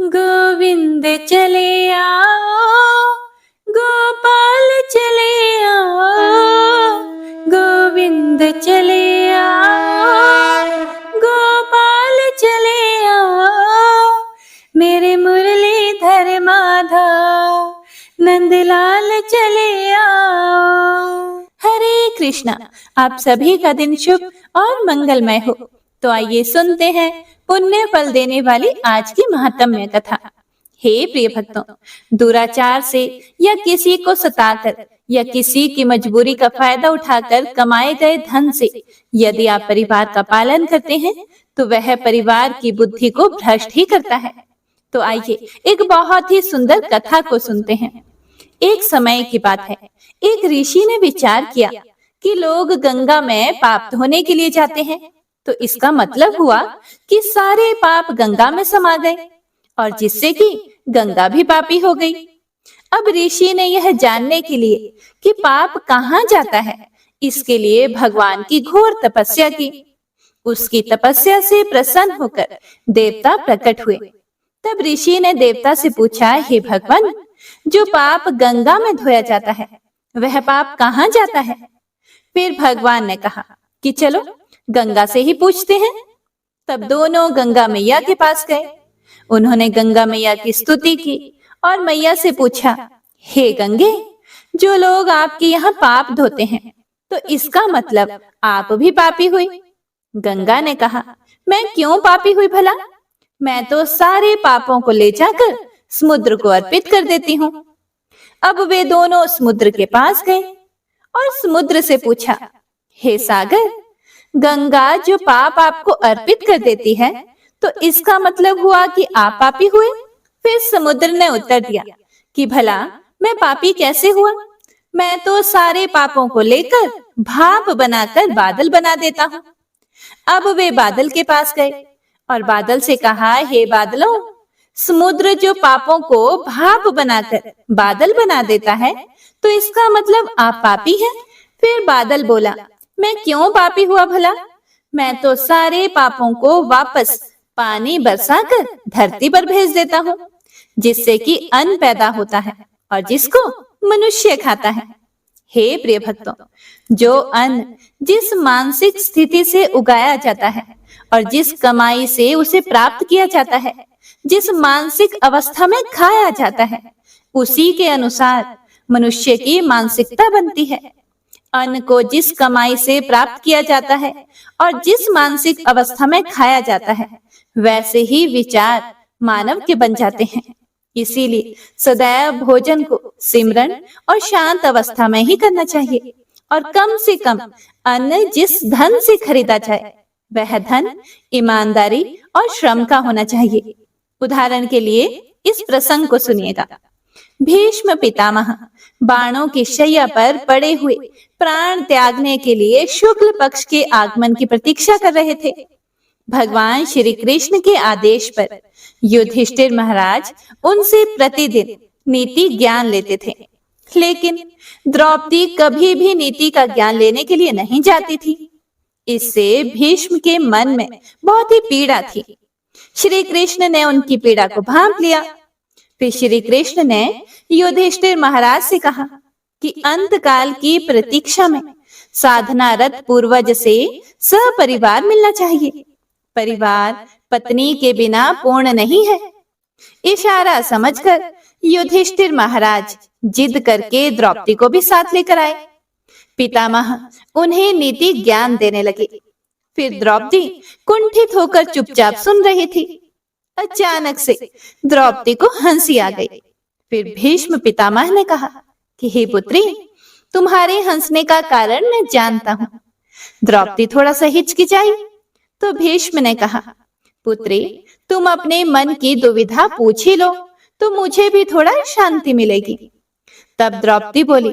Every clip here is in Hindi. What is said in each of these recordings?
गोविंद चले आओ, गोपाल चले आओ, गोविंद चले आओ, गोपाल चले आओ, मेरे मुरलीधर माधव नंदलाल चले आओ। हरे कृष्णा। आप सभी का दिन शुभ और मंगलमय हो। तो आइए सुनते हैं पुण्य फल देने वाली आज की महात्म्य कथा। हे प्रिय भक्तों, दुराचार से या किसी को सताकर या किसी की मजबूरी का फायदा उठाकर कमाए गए धन से यदि आप परिवार का पालन करते हैं तो वह परिवार की बुद्धि को भ्रष्ट ही करता है। तो आइए एक बहुत ही सुंदर कथा को सुनते हैं। एक समय की बात है, एक ऋषि ने विचार किया कि लोग गंगा में पाप धोने के लिए जाते हैं, तो इसका मतलब हुआ कि सारे पाप गंगा में समा गए और जिससे कि गंगा भी पापी हो गई। अब ऋषि ने यह जानने के लिए कि पाप कहाँ जाता है, इसके लिए भगवान की घोर तपस्या की। उसकी तपस्या से प्रसन्न होकर देवता प्रकट हुए। तब ऋषि ने देवता से पूछा, हे भगवान, जो पाप गंगा में धोया जाता है वह पाप कहाँ जाता है? फिर भगवान ने कहा कि चलो गंगा से ही पूछते हैं। तब दोनों गंगा मैया के पास गए। उन्होंने गंगा मैया की स्तुति की और मैया से पूछा, हे गंगे, जो लोग आपके यहाँ पाप धोते हैं तो इसका मतलब आप भी पापी हुई। गंगा ने कहा, मैं क्यों पापी हुई भला? मैं तो सारे पापों को ले जाकर समुद्र को अर्पित कर देती हूँ। अब वे दोनों समुद्र के पास गए और समुद्र से पूछा, हे सागर, गंगा जो पाप आपको अर्पित कर देती है तो इसका मतलब हुआ कि आप पापी हुए? फिर समुद्र ने उत्तर दिया कि भला मैं पापी कैसे हुआ? मैं तो सारे पापों को लेकर भाप बनाकर बादल बना देता हूँ। अब वे बादल के पास गए और बादल से कहा, हे बादलों, समुद्र जो पापों को भाप बनाकर बादल बना देता है तो इसका मतलब आप पापी हैं। फिर बादल बोला, मैं क्यों पापी हुआ भला? मैं तो सारे पापों को वापस पानी बरसाकर धरती पर भेज देता हूँ, जिससे कि अन्न पैदा होता है और जिसको मनुष्य खाता है। हे प्रिय भक्तों, जो अन्न जिस मानसिक स्थिति से उगाया जाता है और जिस कमाई से उसे प्राप्त किया जाता है, जिस मानसिक अवस्था में खाया जाता है, उसी के अनुसार मनुष्य की मानसिकता बनती है। अन्न को जिस कमाई से प्राप्त किया जाता है और जिस मानसिक अवस्था में खाया जाता है, वैसे ही विचार मानव के बन जाते हैं। इसीलिए सदैव भोजन को सिमरन और शांत अवस्था में ही करना चाहिए और कम से कम अन्न जिस धन से खरीदा जाए वह धन ईमानदारी और श्रम का होना चाहिए। उदाहरण के लिए इस प्रसंग को सुनिएगा। भीष्म पितामह बाणों की शैया पर पड़े हुए प्राण त्यागने के लिए शुक्ल पक्ष के आगमन की प्रतीक्षा कर रहे थे। भगवान श्री कृष्ण के आदेश पर युधिष्ठिर महाराज उनसे प्रतिदिन नीति ज्ञान लेते थे, लेकिन द्रौपदी कभी भी नीति का ज्ञान लेने के लिए नहीं जाती थी। इससे भीष्म के मन में बहुत ही पीड़ा थी। श्री कृष्ण ने उनकी पीड़ा को भांप लिया। फिर श्री कृष्ण ने युधिष्ठिर महाराज से कहा कि अंत काल की प्रतीक्षा में साधनारत पूर्वज से सपरिवार मिलना चाहिए। परिवार पत्नी के बिना पूर्ण नहीं है। इशारा समझकर युधिष्ठिर महाराज जिद करके द्रौपदी को भी साथ लेकर आए। पितामह उन्हें नीति ज्ञान देने लगे। फिर द्रौपदी कुंठित होकर चुपचाप सुन रही थी। अचानक से द्रौपदी को हंसी आ गई। फिर भीष्म पितामह ने कहा कि हे पुत्री, तुम्हारे हंसने का कारण मैं जानता हूँ। द्रौपदी थोड़ा सा हिचकिचाई तो भीष्म ने कहा, पुत्री, तुम अपने मन की दुविधा पूछ ही लो तो मुझे भी थोड़ा शांति मिलेगी। तब द्रौपदी बोली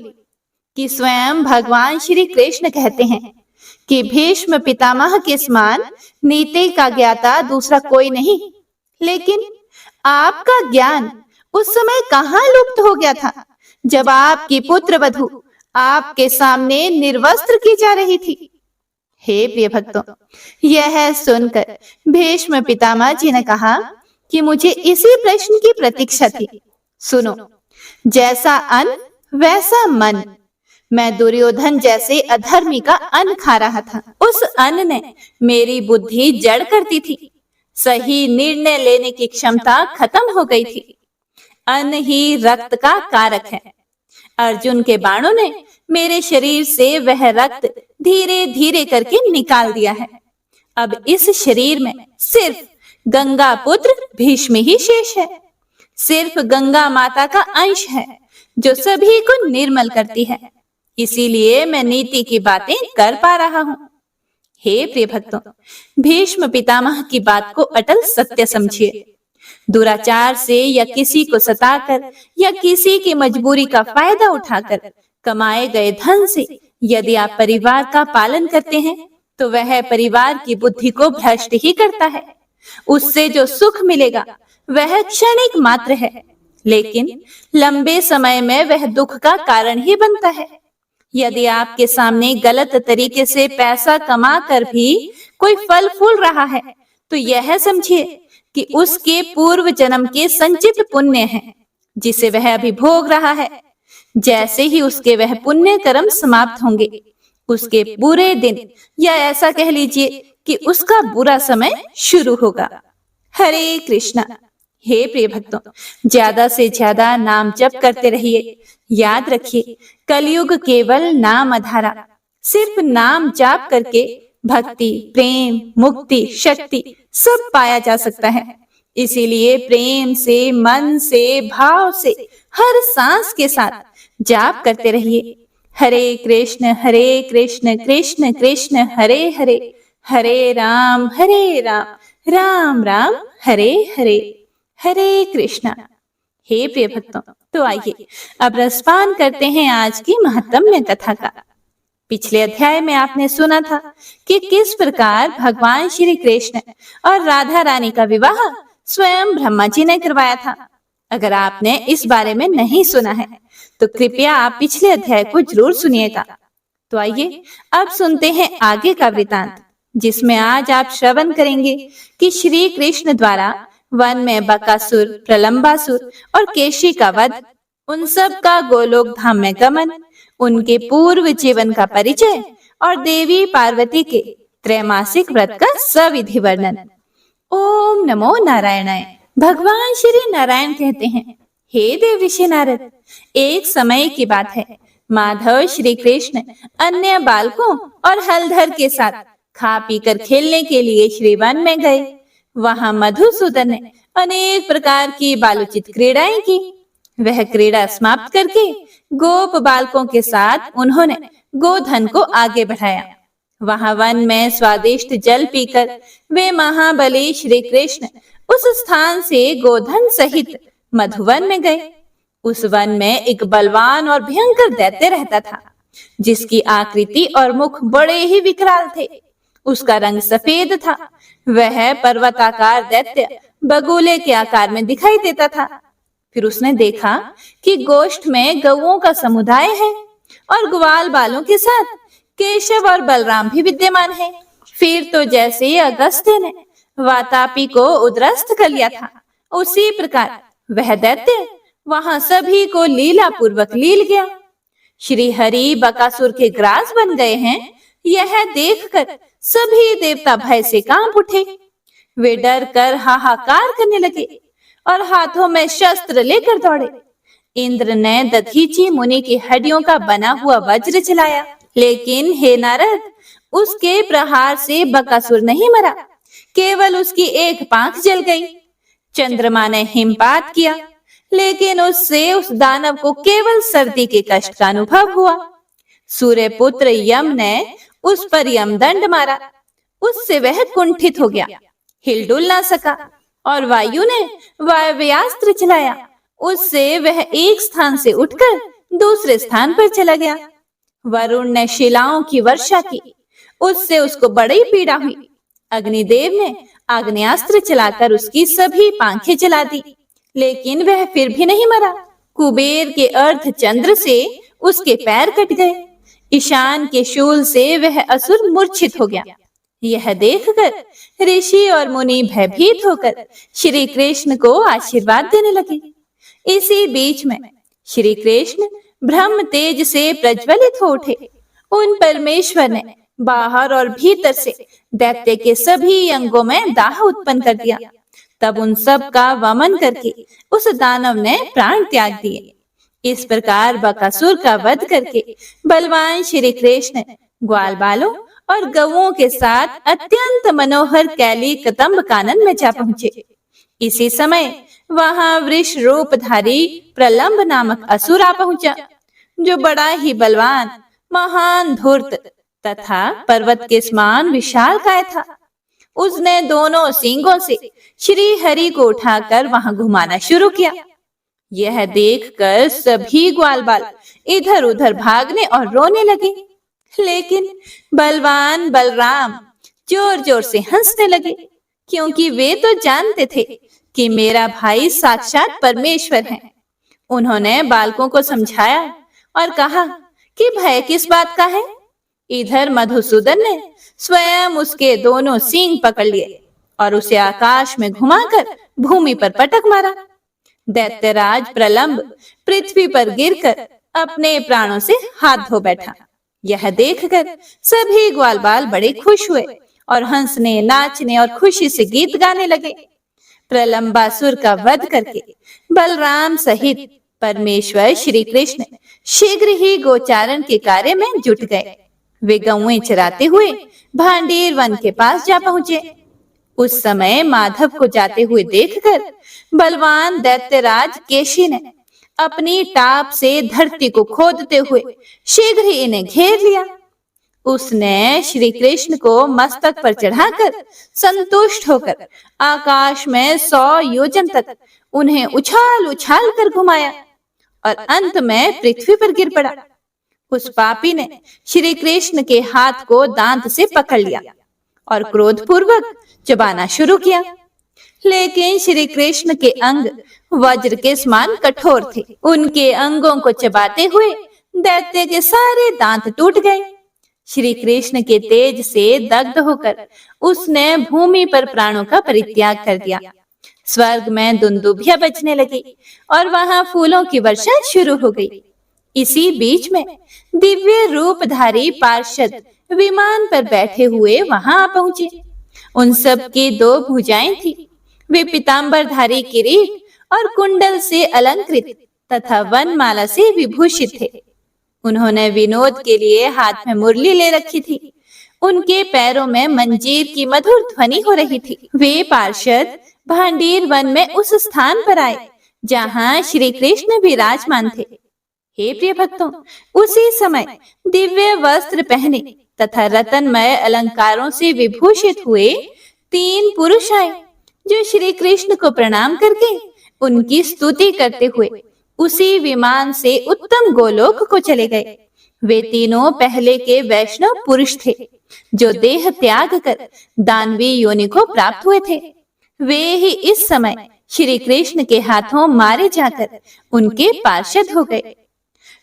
कि स्वयं भगवान श्री कृष्ण कहते हैं कि भीष्म पितामह के समान नीति का ज्ञाता दूसरा कोई नहीं, लेकिन आपका ज्ञान उस समय कहाँ लुप्त हो गया था जब आपकी पुत्र वधू आपके सामने निर्वस्त्र की जा रही थी। हे प्रिय भक्तों, यह सुनकर भीष्म पितामह जी ने कहा कि मुझे इसी प्रश्न की प्रतीक्षा थी। सुनो, जैसा अन्न वैसा मन। मैं दुर्योधन जैसे अधर्मी का अन्न खा रहा था। उस अन्न ने मेरी बुद्धि जड़ करती थी। सही निर्णय लेने की क्षमता खत्म हो गई थी। अन्न ही रक्त का कारक है। अर्जुन के बाणों ने मेरे शरीर से वह रक्त धीरे धीरे करके निकाल दिया है। अब इस शरीर में सिर्फ गंगा पुत्र भीष्म ही शेष है। सिर्फ गंगा माता का अंश है जो सभी को निर्मल करती है। इसीलिए मैं नीति की बातें कर पा रहा हूँ। हे प्रिय भक्तों, भीष्म पितामह की बात को अटल सत्य समझिए। दुराचार से या किसी को सताकर या किसी की मजबूरी का फायदा उठाकर कमाए गए धन से यदि आप परिवार का पालन करते हैं तो वह परिवार की बुद्धि को भ्रष्ट ही करता है। उससे जो सुख मिलेगा वह क्षणिक मात्र है, लेकिन लंबे समय में वह दुख का कारण ही बनता है। यदि आपके सामने गलत तरीके से पैसा कमा कर भी कोई फल फूल रहा है तो यह समझिए कि उसके पूर्व जन्म के संचित पुण्य हैं, जिसे वह अभी भोग रहा है। जैसे ही उसके वह पुण्य कर्म समाप्त होंगे, उसके बुरे दिन या ऐसा कह लीजिए कि उसका बुरा समय शुरू होगा। हरे कृष्णा। हे प्रिय भक्तों, ज्यादा से ज्यादा नाम जप करते रहिए। याद रखिए, कलयुग केवल नाम आधारा। सिर्फ नाम जाप करके भक्ति, प्रेम, मुक्ति, शक्ति सब पाया जा सकता है। इसीलिए प्रेम से, मन से, भाव से, हर सांस के साथ जाप करते रहिए। हरे कृष्ण कृष्ण कृष्ण हरे हरे, हरे राम राम राम हरे हरे, हरे कृष्णा। हे प्रिय भक्तों, तो आइए अब रसपान करते हैं आज की महत्वपूर्ण कथा का। पिछले अध्याय में आपने सुना था कि किस प्रकार भगवान श्री कृष्ण और राधा रानी का विवाह स्वयं ब्रह्मा जी ने करवाया था। अगर आपने इस बारे में नहीं सुना है तो कृपया आप पिछले अध्याय को जरूर सुनिएगा। तो आइए अब सुनते हैं आगे का वृतांत, जिसमें आज आप श्रवण करेंगे कि श्री कृष्ण द्वारा वन में बकासुर, प्रलंबासुर और केशी का वध, उन सब का गोलोक धाम में गमन, उनके पूर्व जीवन का परिचय और देवी पार्वती के त्रैमासिक व्रत का सविधि वर्णन। ओम नमो नारायणाय। भगवान श्री नारायण कहते हैं, हे देवर्षि नारद, एक समय की बात है, माधव श्री कृष्ण अन्य बालकों और हलधर के साथ खा पी कर खेलने के लिए श्री वन में गए। वहां मधुसूदन ने अनेक प्रकार की बालोचित क्रीड़ाएं की। वह क्रीड़ा समाप्त करके गोप बालकों के साथ उन्होंने गोधन को आगे बढ़ाया। वहां वन में स्वादिष्ट जल पीकर वे महाबली श्री कृष्ण उस स्थान से गोधन सहित मधुवन में गए। उस वन में एक बलवान और भयंकर दैत्य रहता था, जिसकी आकृति और मुख बड़े ही विकराल थे। उसका रंग सफेद था। वह पर्वताकार दैत्य बगुले के आकार में दिखाई देता था। फिर उसने देखा कि गोष्ठ में गौओं का समुदाय है और ग्वाल बालों के साथ केशव और बलराम भी विद्यमान है। फिर तो जैसे अगस्त्य ने वातापी को उद्रस्त कर लिया था, उसी प्रकार वह दैत्य वहां सभी को लीला पूर्वक लील गया। श्री हरि बकासुर के ग्रास बन गए हैं, यह देखकर सभी देवता भय से कांप उठे। वे डर कर हाहाकार करने लगे और हाथों में शस्त्र लेकर दौड़े। इंद्र ने दधीची मुनि की हड्डियों का बना हुआ वज्र चलाया, लेकिन हे नारद, उसके प्रहार से बकासुर नहीं मरा, केवल उसकी एक पांख जल गई। चंद्रमा ने हिमपात किया, लेकिन उससे उस दानव को केवल सर्दी के कष्ट का अनुभव हुआ। सूर्य पुत्र यम ने उस पर यमदंड मारा, उससे वह कुंठित हो गया, हिलडुल ना सका। और वायु ने वायव्यास्त्र चलाया, उससे वह एक स्थान से उठकर दूसरे स्थान पर चला गया। वरुण ने शिलाओं की वर्षा की, उससे उसको बड़ी पीड़ा हुई। अग्निदेव ने आग्नेयास्त्र चलाकर उसकी सभी पांखें जला दी, लेकिन वह फिर भी नहीं मरा। कुबेर के अर्ध चंद्र से उसके पैर कट गए। ईशान के शूल से वह असुर मूर्छित हो गया। यह देखकर ऋषि और मुनि भयभीत होकर श्री कृष्ण को आशीर्वाद देने लगे। इसी बीच में श्री कृष्ण ब्रह्म तेज से प्रज्वलित हो उठे। उन परमेश्वर ने बाहर और भीतर से दैत्य के सभी अंगों में दाह उत्पन्न कर दिया। तब उन सब का वमन करके उस दानव ने प्राण त्याग दिए। इस प्रकार बकासुर का वध करके बलवान श्री कृष्ण ग्वाल बालों और गवों के साथ अत्यंत मनोहर कैली कदम्ब कानन में जा पहुंचे। इसी समय वहां वृष रूपधारी प्रलंब नामक असुर आ पहुंचा, जो बड़ा ही बलवान, महान धूर्त तथा पर्वत के समान विशाल काय था। उसने दोनों सींगों से श्री हरि को उठाकर वहां घुमाना शुरू किया। यह देखकर सभी ग्वाल बाल इधर उधर भागने और रोने लगे, लेकिन बलवान बलराम जोर जोर से हंसने लगे, क्योंकि वे तो जानते थे कि मेरा भाई साक्षात परमेश्वर है। उन्होंने बालकों को समझाया और कहा कि भय किस बात का है। इधर मधुसूदन ने स्वयं उसके दोनों सींग पकड़ लिए और उसे आकाश में घुमाकर भूमि पर पटक मारा। दैत्यराज प्रलंब पृथ्वी पर गिरकर अपने प्राणों से हाथ धो बैठा। यह देखकर सभी ग्वाल बाल बड़े खुश हुए और हंसने, नाचने और खुशी से गीत गाने लगे। प्रलंबासुर का वध करके बलराम सहित परमेश्वर श्री कृष्ण शीघ्र ही गोचारण के कार्य में जुट गए। वे गौएं चराते हुए भांडीर वन के पास जा पहुंचे। उस समय माधव को जाते हुए देखकर बलवान दैत्यराज केशी ने अपनी टाप से धरती को खोदते हुए शीघ्र ही इन्हें घेर लिया। उसने श्री कृष्ण को मस्तक पर चढ़ाकर संतुष्ट होकर आकाश में 100 योजन तक उन्हें उछाल उछाल कर घुमाया और अंत में पृथ्वी पर गिर पड़ा। उस पापी ने श्री कृष्ण के हाथ को दांत से पकड़ लिया और क्रोधपूर्वक चबाना शुरू किया, लेकिन श्री कृष्ण के अंग वज्र के समान कठोर थे। उनके अंगों को चबाते हुए दैत्य के सारे दांत टूट गए। श्री कृष्ण के तेज से दग्ध होकर उसने भूमि पर प्राणों का परित्याग कर दिया। स्वर्ग में दुंदुभियां बजने लगी और वहां फूलों की वर्षा शुरू हो गई। इसी बीच में दिव्य रूपधारी पार्षद विमान पर बैठे हुए वहां आ पहुंचे। उन सब की 2 भुजाएं थी। वे पीतांबरधारी किरीट और कुंडल से अलंकृत तथा वनमाला से विभूषित थे। उन्होंने विनोद के लिए हाथ में मुरली ले रखी थी। उनके पैरों में मंजीर की मधुर ध्वनि हो रही थी। वे पार्षद भांडीर वन में उस स्थान पर आए जहां श्री कृष्ण विराजमान थे। हे प्रिय भक्तों, उसी समय दिव्य वस्त्र पहने तथा रतनमय अलंकारों से विभूषित हुए 3 पुरुष आए, जो श्री कृष्ण को प्रणाम करके उनकी स्तुति करते हुए उसी विमान से उत्तम गोलोक को चले गए। वे तीनों पहले के वैष्णव पुरुष थे, जो देह त्याग कर दानवी योनि को प्राप्त हुए थे। वे ही इस समय श्री कृष्ण के हाथों मारे जाकर उनके पार्षद हो गए।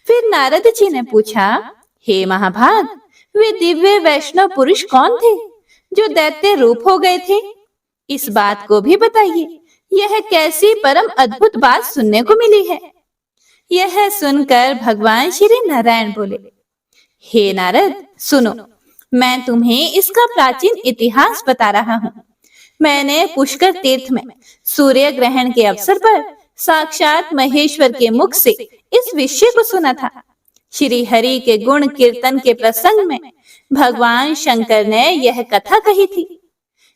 फिर नारद जी ने पूछा, हे महाभाग, वे दिव्य वैष्णव पुरुष कौन थे जो दैत्य रूप हो गए थे? इस बात को भी बताइए। यह कैसी परम अद्भुत बात सुनने को मिली है। यह सुनकर भगवान श्री नारायण बोले, हे नारद, सुनो, मैं तुम्हें इसका प्राचीन इतिहास बता रहा हूँ। मैंने पुष्कर तीर्थ में सूर्य ग्रहण के अवसर पर साक्षात महेश्वर के मुख से इस विषय को सुना था। श्री हरि के गुण कीर्तन के प्रसंग में भगवान शंकर ने यह कथा कही थी।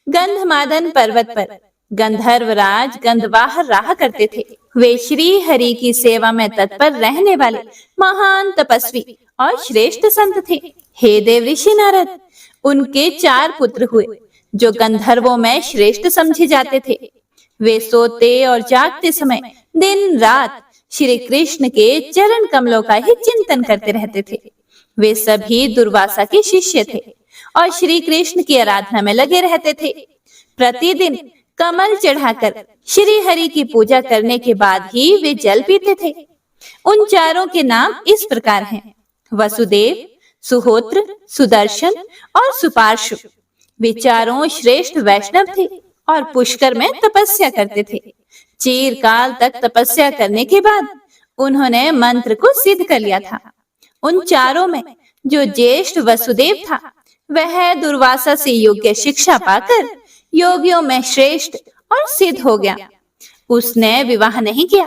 गंधमादन पर्वत पर गंधर्वराज गंधवाहर रहा करते थे। वे श्री हरि की सेवा में तत्पर रहने वाले महान तपस्वी और श्रेष्ठ संत थे। हे देव ऋषि नारद, उनके 4 पुत्र हुए, जो गंधर्वों में श्रेष्ठ समझे जाते थे। वे सोते और जागते समय दिन रात श्री कृष्ण के चरण कमलों का ही चिंतन करते रहते थे। वे सभी दुर्वासा के शिष्य थे और श्री कृष्ण की आराधना में लगे रहते थे। प्रतिदिन कमल चढ़ाकर श्री हरि की पूजा करने के बाद ही वे जल पीते थे। उन चारों के नाम इस प्रकार हैं: वसुदेव, सुहोत्र, सुदर्शन और सुपार्श्व। वे चारों श्रेष्ठ वैष्णव थे और पुष्कर में तपस्या करते थे। चिरकाल तक तपस्या करने के बाद उन्होंने मंत्र को सिद्ध कर लिया था। उन चारों में जो ज्येष्ठ वसुदेव था, वह दुर्वासा से योग्य शिक्षा पाकर योगियों में श्रेष्ठ और सिद्ध हो गया। उसने विवाह नहीं किया।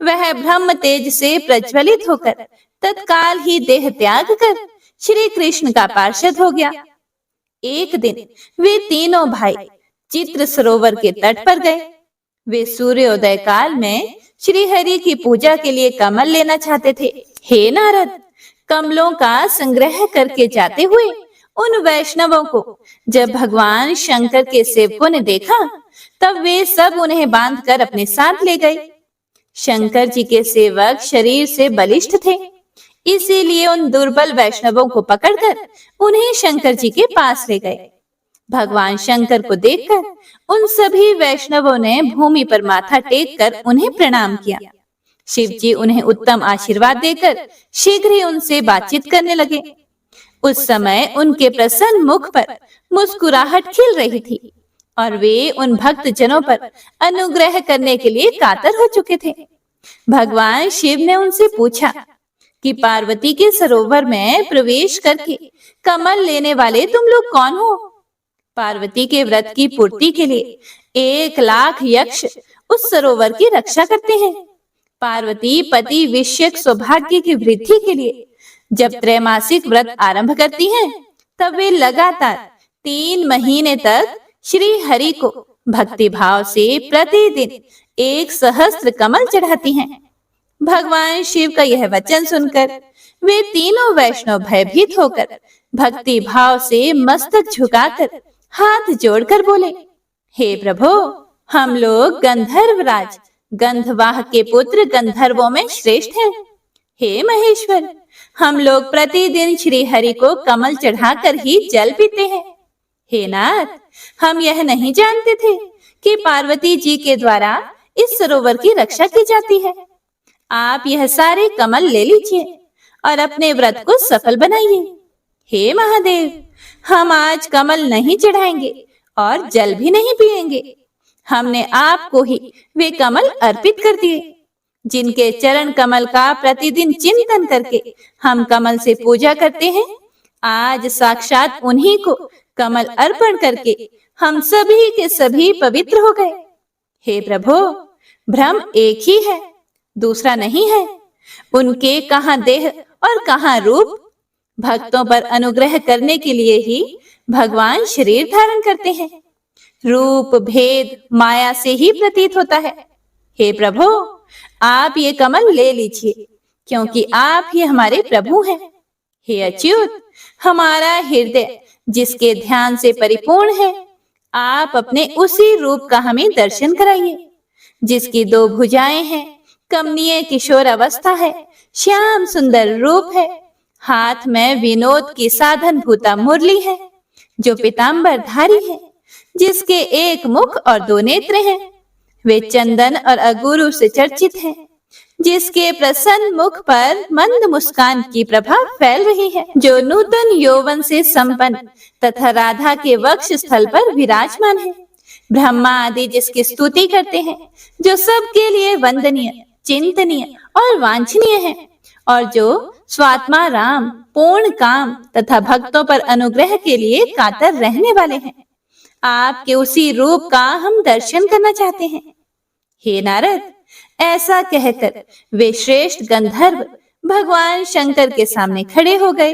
वह ब्रह्म तेज से प्रज्वलित होकर तत्काल ही देह त्याग कर श्री कृष्ण का पार्षद हो गया। एक दिन वे तीनों भाई चित्र सरोवर के तट पर गए। वे सूर्योदय काल में श्री हरि की पूजा के लिए कमल लेना चाहते थे। हे नारद, कमलों का संग्रह करके जाते हुए उन वैष्णवों को जब भगवान शंकर के सेवकों ने देखा, तब वे सब उन्हें बांधकर अपने साथ ले गए। शंकर जी के सेवक शरीर से बलिष्ठ थे, इसीलिए उन दुर्बल वैष्णवों को पकड़कर उन्हें शंकर जी के पास ले गए। भगवान शंकर को देखकर उन सभी वैष्णवों ने भूमि पर माथा टेक कर उन्हें प्रणाम किया। शिव जी उन्हें उत्तम आशीर्वाद देकर शीघ्र ही उनसे बातचीत करने लगे। उस समय उनके प्रसन्न मुख पर मुस्कुराहट खिल रही थी और वे उन भक्त जनों पर अनुग्रह करने के लिए कातर हो चुके थे। भगवान शिव ने उनसे पूछा कि पार्वती के सरोवर में प्रवेश करके कमल लेने वाले तुम लोग कौन हो? पार्वती के व्रत की पूर्ति के लिए 1,00,000 यक्ष उस सरोवर की रक्षा करते हैं। पार्वती पति विषयक सौभाग्य की वृद्धि के लिए जब त्रैमासिक व्रत आरंभ करती हैं, तब वे लगातार 3 महीने तक श्री हरि को भक्ति भाव से प्रतिदिन 1 सहस्त्र कमल चढ़ाती हैं। भगवान शिव का यह वचन सुनकर वे तीनों वैष्णव भयभीत होकर भक्ति भाव से मस्तक झुकाकर हाथ जोड़कर बोले, हे प्रभु, हम लोग गंधर्वराज गंधवाह के पुत्र गंधर्वों में श्रेष्ठ हैं। हे महेश्वर, हम लोग प्रतिदिन श्री हरि को कमल चढ़ाकर ही जल पीते हैं। हे नाथ, हम यह नहीं जानते थे कि पार्वती जी के द्वारा इस सरोवर की रक्षा की जाती है। आप यह सारे कमल ले लीजिए और अपने व्रत को सफल बनाइए। हे महादेव, हम आज कमल नहीं चढ़ाएंगे और जल भी नहीं पिएंगे। हमने आपको ही वे कमल अर्पित कर दिए। जिनके चरण कमल का प्रतिदिन चिंतन करके हम कमल से पूजा करते हैं, आज साक्षात उन्हीं को कमल अर्पण करके हम सभी के सभी पवित्र हो गए। हे प्रभु, ब्रह्म एक ही है, दूसरा नहीं है। उनके कहाँ देह और कहाँ रूप। भक्तों पर अनुग्रह करने के लिए ही भगवान शरीर धारण करते हैं। रूप भेद माया से ही प्रतीत होता है। हे प्रभु, आप ये कमल ले लीजिए, क्योंकि आप ही हमारे प्रभु हैं। हे अच्युत, हमारा हृदय जिसके ध्यान से परिपूर्ण है, आप अपने उसी रूप का हमें दर्शन कराइए। जिसकी 2 भुजाएं हैं, कमनीय किशोर अवस्था है, श्याम सुंदर रूप है, हाथ में विनोद की साधन भूता मुरली है, जो पीतांबर धारी है, जिसके 1 मुख और 2 नेत्र हैं। वे चंदन और अगुरु से चर्चित हैं, जिसके प्रसन्न मुख पर मंद मुस्कान की प्रभा फैल रही है, जो नूतन यौवन से संपन्न तथा राधा के वक्ष स्थल पर विराजमान है। ब्रह्मा आदि जिसकी स्तुति करते हैं, जो सबके लिए वंदनीय, चिंतनीय और वांछनीय है, और जो स्वात्मा राम, पूर्ण काम तथा भक्तों पर अनुग्रह के लिए कातर रहने वाले हैं। आपके उसी रूप का हम दर्शन करना चाहते हैं। हे नारद, ऐसा कहकर वे श्रेष्ठ गंधर्व भगवान शंकर के सामने खड़े हो गए।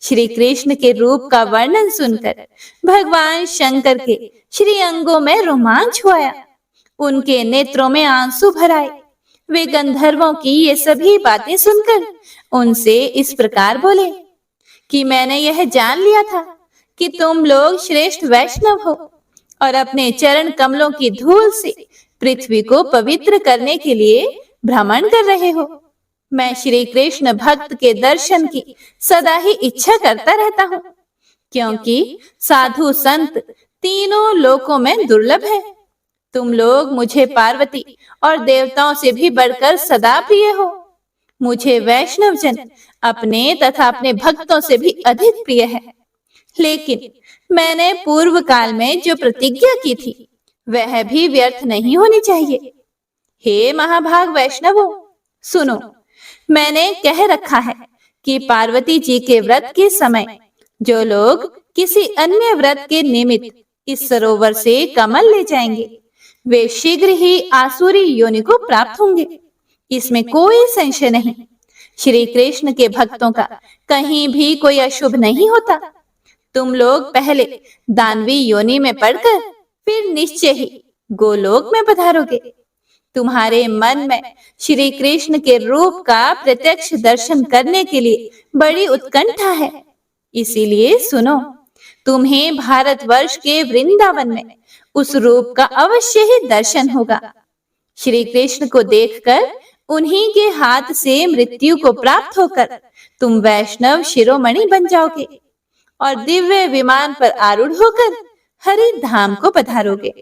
श्री कृष्ण के रूप का वर्णन सुनकर भगवान शंकर के श्री अंगों में रोमांच हुआ। उनके नेत्रों में आंसू भर आए। वे गंधर्वों की ये सभी बातें सुनकर उनसे इस प्रकार बोले कि मैंने यह जान लिया था कि तुम लोग श्रेष्ठ वैष्णव हो और अपने चरण कमलों की धूल से पृथ्वी को पवित्र करने के लिए भ्रमण कर रहे हो। मैं श्री कृष्ण भक्त के दर्शन की सदा ही इच्छा करता रहता हूँ, क्योंकि साधु संत तीनों लोकों में दुर्लभ है। तुम लोग मुझे पार्वती और देवताओं से भी बढ़कर सदा प्रिय हो। मुझे वैष्णव जन अपने तथा अपने भक्तों से भी अधिक प्रिय है। लेकिन मैंने पूर्व काल में जो प्रतिज्ञा की थी वह भी व्यर्थ नहीं होनी चाहिए। हे महाभाग वैष्णवों, सुनो, मैंने कह रखा है कि पार्वती जी के व्रत के समय जो लोग किसी अन्य व्रत के निमित्त इस सरोवर से कमल ले जाएंगे वे शीघ्र ही आसुरी योनि को प्राप्त होंगे। इसमें कोई संशय नहीं। श्री कृष्ण के भक्तों का कहीं भी कोई अशुभ नहीं होता। तुम लोग पहले दानवी योनि में पड़कर फिर निश्चय ही गोलोक में पधारोगे। तुम्हारे मन में श्री कृष्ण के रूप का प्रत्यक्ष दर्शन करने के लिए बड़ी उत्कंठा है। इसीलिए सुनो, तुम्हें भारतवर्ष के वृंदावन में उस रूप का अवश्य ही दर्शन होगा। श्री कृष्ण को देखकर उन्हीं के हाथ से मृत्यु को प्राप्त होकर तुम वैष्णव शिरोमणि बन जाओगे और दिव्य विमान पर आरूढ़ होकर हरि धाम को पधारोगे।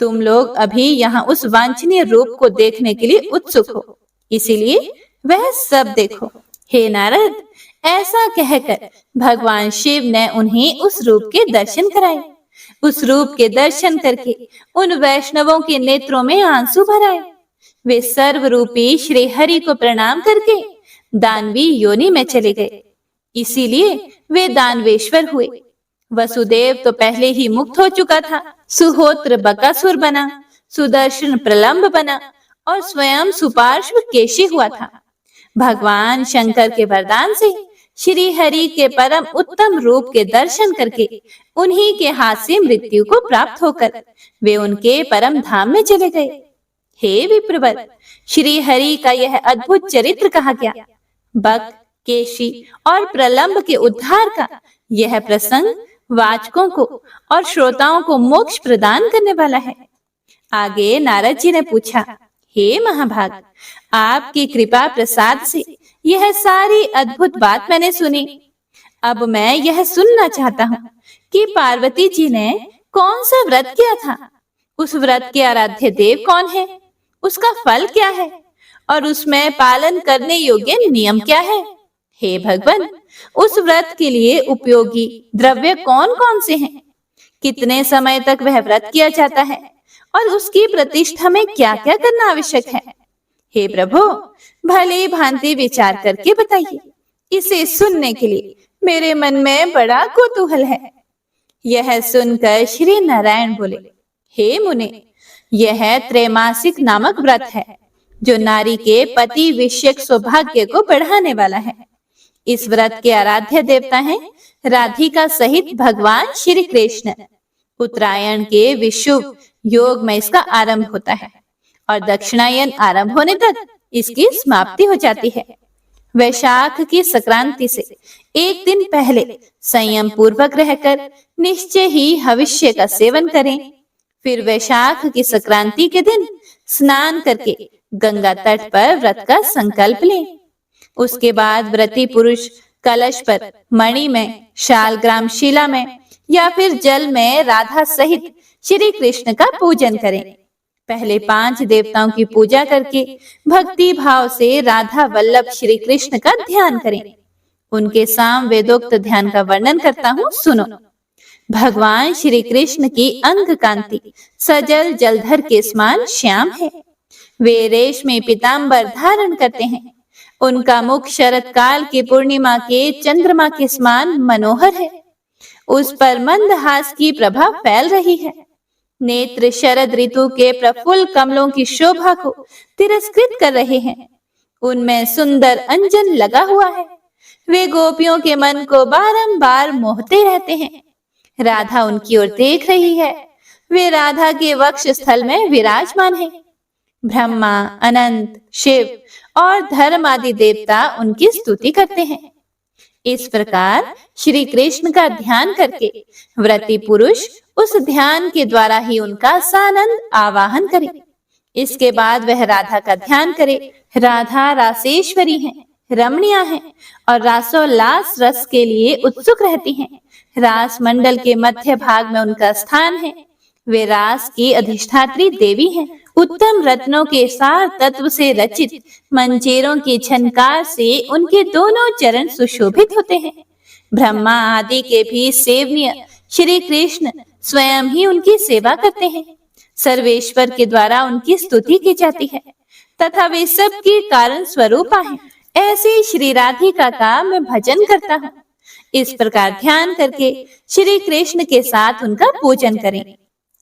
तुम लोग अभी यहाँ उस वांछनीय रूप को देखने के लिए उत्सुक हो, इसीलिए वह सब देखो। हे नारद, ऐसा कहकर भगवान शिव ने उन्हें उस रूप के दर्शन कराए। उस रूप के दर्शन करके उन वैष्णवों के नेत्रों में आंसू भर आए। वे सर्वरूपी श्री हरि को प्रणाम करके दानवी योनि में चले गए। इसीलिए वे दानवेश्वर हुए। वसुदेव तो पहले ही मुक्त हो चुका था। सुहोत्र बकासुर बना, सुदर्शन प्रलंब बना और स्वयं सुपार्श्व केशी हुआ था। भगवान शंकर के वरदान से श्री हरि के परम उत्तम रूप के दर्शन करके उन्हीं के हाथ से मृत्यु को प्राप्त होकर वे उनके परम धाम में चले गए। हे विप्रवर, श्री हरि का यह अद्भुत चरित्र कहा गया। बक, केशी और प्रलंब के उद्धार का यह प्रसंग वाचकों को और श्रोताओं को मोक्ष प्रदान करने वाला है। आगे नारद जी ने पूछा, हे महाभाग, आपकी कृपा प्रसाद से यह सारी अद्भुत बात मैंने सुनी। अब मैं यह सुनना चाहता हूँ कि पार्वती जी ने कौन सा व्रत किया था, उस व्रत के आराध्य देव कौन है, उसका फल क्या है और उसमें पालन करने योग्य नियम क्या है। हे भगवान, उस व्रत के लिए उपयोगी द्रव्य कौन कौन से हैं, कितने समय तक वह व्रत किया जाता है और उसकी प्रतिष्ठा में क्या क्या करना आवश्यक है। हे प्रभु, भली भांति विचार करके बताइए। इसे सुनने के लिए मेरे मन में बड़ा कौतूहल है। यह सुनकर श्री नारायण बोले, हे मुने, यह त्रैमासिक नामक व्रत है जो नारी के पति विषयक सौभाग्य को बढ़ाने वाला है। इस व्रत के आराध्य देवता हैं राधिका सहित भगवान श्री कृष्ण। उत्तरायण के विशुभ योग में इसका आरंभ होता है और दक्षिणायन आरंभ होने तक इसकी समाप्ति हो जाती है। वैशाख की संक्रांति से एक दिन पहले संयम पूर्वक रहकर निश्चय ही हविष्य का सेवन करें। फिर वैशाख की संक्रांति के दिन स्नान करके गंगा तट पर व्रत का संकल्प लें। उसके बाद व्रती पुरुष कलश पर मणि में, शालग्राम शिला में या फिर जल में राधा सहित श्री कृष्ण का पूजन करें। पहले 5 देवताओं की पूजा करके भक्ति भाव से राधा वल्लभ श्री कृष्ण का ध्यान करें। उनके साम वेदोक्त ध्यान का वर्णन करता हूँ, सुनो। भगवान श्री कृष्ण की अंग कांति सजल जलधर के समान श्याम है। वे रेशमी पीतांबर धारण करते हैं। उनका मुख शरद काल की पूर्णिमा के चंद्रमा के समान मनोहर है। उस पर मंदहास की प्रभा फैल रही है। नेत्र शरद ऋतु के प्रफुल्ल कमलों की शोभा को तिरस्कृत कर रहे हैं। उनमें सुंदर अंजन लगा हुआ है। वे गोपियों के मन को बारंबार मोहते रहते हैं। राधा उनकी ओर देख रही है। वे राधा के वक्ष स्थल में विराजमान हैं। ब्रह्मा, अनंत, शिव और धर्म आदि देवता उनकी स्तुति करते हैं। इस प्रकार श्री कृष्ण का ध्यान करके व्रती पुरुष उस ध्यान के द्वारा ही उनका सानंद आवाहन करे। इसके बाद वह राधा का ध्यान करे। राधा रासेश्वरी है, रमणीय है और रासोल्लास रस के लिए उत्सुक रहती हैं। रास मंडल के मध्य भाग में उनका स्थान है। वे रास की अधिष्ठात्री देवी हैं। उत्तम रत्नों के सार तत्व से रचित मंजीरों की झनकार से उनके दोनों चरण सुशोभित होते हैं। ब्रह्मा आदि के भी सेवनीय श्री कृष्ण स्वयं ही उनकी सेवा करते हैं। सर्वेश्वर के द्वारा उनकी स्तुति की जाती है तथा वे सब की कारण स्वरूपा हैं। ऐसे श्री राधिका का मैं भजन करता हूँ। इस प्रकार ध्यान करके श्री कृष्ण के साथ उनका पूजन करें।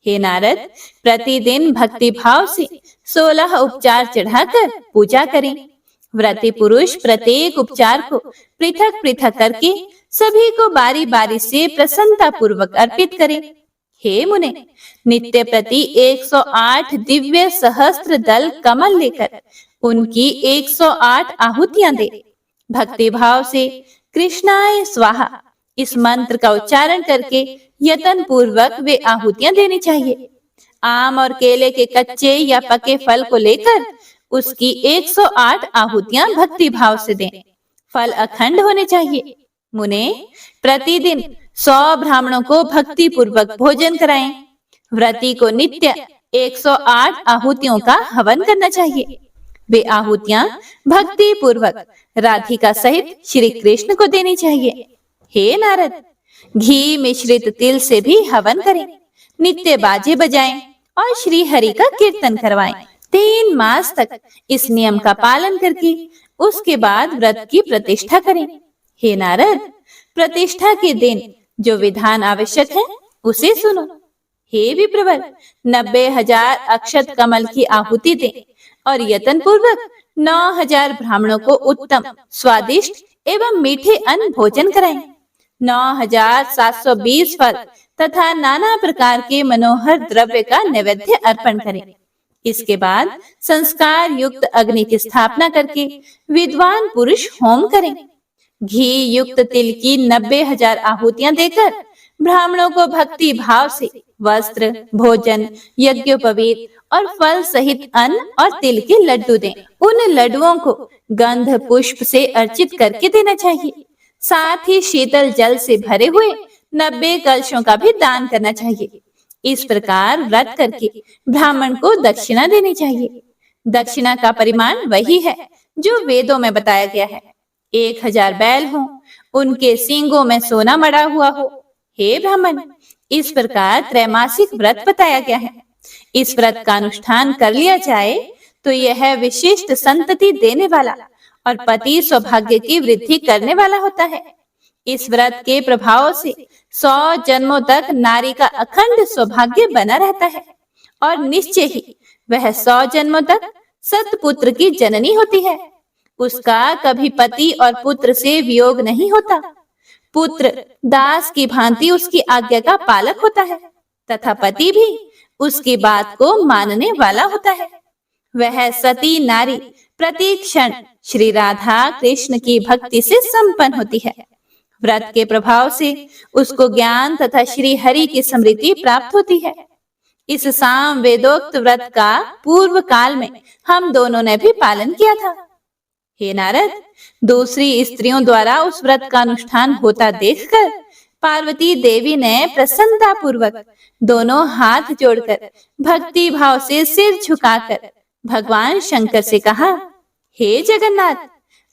हे नारद, प्रतिदिन भक्ति भाव से 16 उपचार चढ़ाकर पूजा करें। व्रती पुरुष प्रत्येक उपचार को पृथक पृथक करके सभी को बारी बारी से प्रसन्नता पूर्वक अर्पित करें। हे मुने, नित्य प्रति 108 दिव्य सहस्त्र दल कमल लेकर उनकी 108 आहुतियां दे। भक्ति भाव से कृष्णाय स्वाहा इस मंत्र का उच्चारण करके यतन पूर्वक वे आहुतियां देनी चाहिए। आम और केले के कच्चे या पके फल को लेकर उसकी 108 आहुतियां भक्ति भाव से दें। फल अखंड होने चाहिए। मुने, प्रतिदिन 100 ब्राह्मणों को भक्ति पूर्वक भोजन कराएं। व्रती को नित्य 108 आहुतियों का हवन करना चाहिए। वे आहुतियां भक्ति पूर्वक राधिका सहित श्री कृष्ण को देनी चाहिए। हे नारद, घी मिश्रित तिल से भी हवन करें। नित्य बाजे बजाएं और श्री हरि का कीर्तन करवाएं। 3 मास तक इस नियम का पालन करके उसके बाद व्रत की प्रतिष्ठा करें। हे नारद, प्रतिष्ठा के दिन जो विधान आवश्यक है उसे सुनो। हे विप्रवर, 90,000 अक्षत कमल की आहुति दें और यतन पूर्वक 9,000 ब्राह्मणों को उत्तम स्वादिष्ट एवं मीठे अन्न भोजन कराएं। 9,720 फल तथा नाना प्रकार के मनोहर द्रव्य का नैवेद्य अर्पण करें। इसके बाद संस्कार युक्त अग्नि की स्थापना करके विद्वान पुरुष होम करें। घी युक्त तिल की 90,000 आहुतियां देकर ब्राह्मणों को भक्ति भाव से वस्त्र, भोजन, यज्ञोपवीत और फल सहित अन्न और तिल के लड्डू दें। उन लड्डुओं को गंध पुष्प से अर्चित करके देना चाहिए। साथ ही शीतल जल से भरे हुए 90 कलशों का भी दान करना चाहिए। इस प्रकार व्रत करके ब्राह्मण को दक्षिणा देनी चाहिए। दक्षिणा का परिमाण वही है जो वेदों में बताया गया है। 1000 बैल हो, उनके सींगों में सोना मड़ा हुआ हो। हे ब्राह्मण, इस प्रकार त्रैमासिक व्रत बताया गया है। इस व्रत का अनुष्ठान कर लिया जाए तो यह विशिष्ट संतति देने वाला और पति सौभाग्य की वृद्धि करने वाला होता है। इस व्रत के प्रभाव से 100 जन्मों तक नारी का अखंड सौभाग्य बना रहता है और निश्चय ही वह 100 जन्मों तक सतपुत्र की जननी होती है। उसका कभी पति और पुत्र से वियोग नहीं होता। पुत्र दास की भांति उसकी आज्ञा का पालक होता है तथा पति भी उसकी बात को मानने वाला होता है। वह सती नारी प्रति क्षण श्री राधा कृष्ण की भक्ति से संपन्न होती है। व्रत के प्रभाव से उसको ज्ञान तथा श्री हरि की स्मृति प्राप्त होती है। इस साम वेदोक्त व्रत का पूर्व काल में हम दोनों ने भी पालन किया था। हे नारद, दूसरी स्त्रियों द्वारा उस व्रत का अनुष्ठान होता देखकर पार्वती देवी ने प्रसन्नता पूर्वक दोनों हाथ जोड़कर भक्ति भाव से सिर झुकाकर भगवान शंकर से कहा, हे जगन्नाथ,